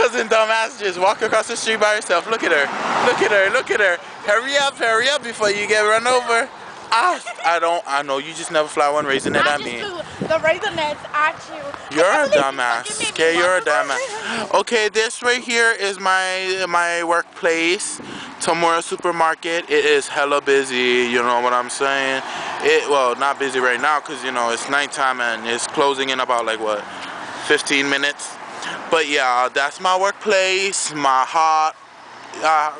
cousin dumbass just walk across the street by herself. Look at her. Look at her. Look at her. Hurry up before you get run over. I know you just never fly one raisinette at me. The raisinets at you. You're a dumbass. Okay, you're a dumbass. Okay, this right here is my workplace, Tamura Supermarket. It is hella busy, you know what I'm saying? Well, not busy right now because, you know, it's nighttime and it's closing in about like what, 15 minutes. But yeah, that's my workplace, my hot.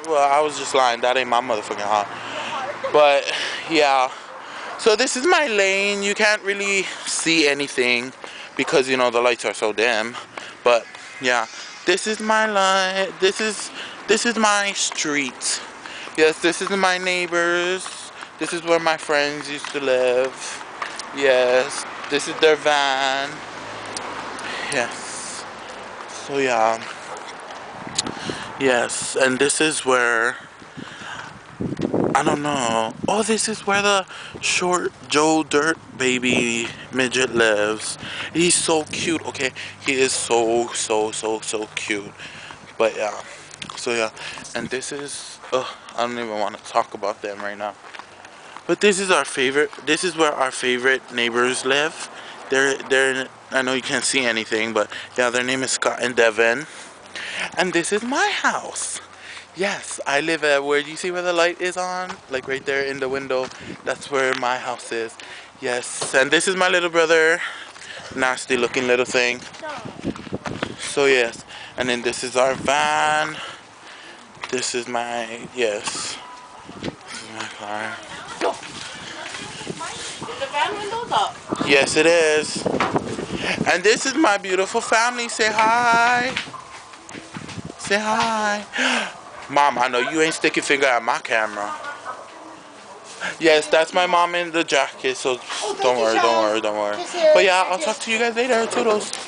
Well, I was just lying. That ain't my motherfucking hot. But yeah. So this is my lane. You can't really see anything because, you know, the lights are so dim. But yeah, this is my line. This is my street. Yes, this is my neighbors. This is where my friends used to live. Yes, this is their van. Yes. So yeah. Yes, and this is where, I don't know. Oh, this is where the short Joe Dirt baby midget lives. He's so cute, okay? He is so cute. But yeah. So yeah. And this is, I don't even want to talk about them right now. But this is where our favorite neighbors live. They're, I know you can't see anything, but yeah, their name is Scott and Devin. And this is my house. Yes, I live at where you see where the light is on? Like right there in the window. That's where my house is. Yes, and this is my little brother. Nasty looking little thing. So yes, and then this is our van. This is my, yes. This is my car. Is the van windows up? Yes, it is. And this is my beautiful family. Say hi. Say hi. Mom, I know you ain't sticking finger at my camera. Yes, that's my mom in the jacket, so don't worry. But yeah, I'll talk to you guys later. Toodles.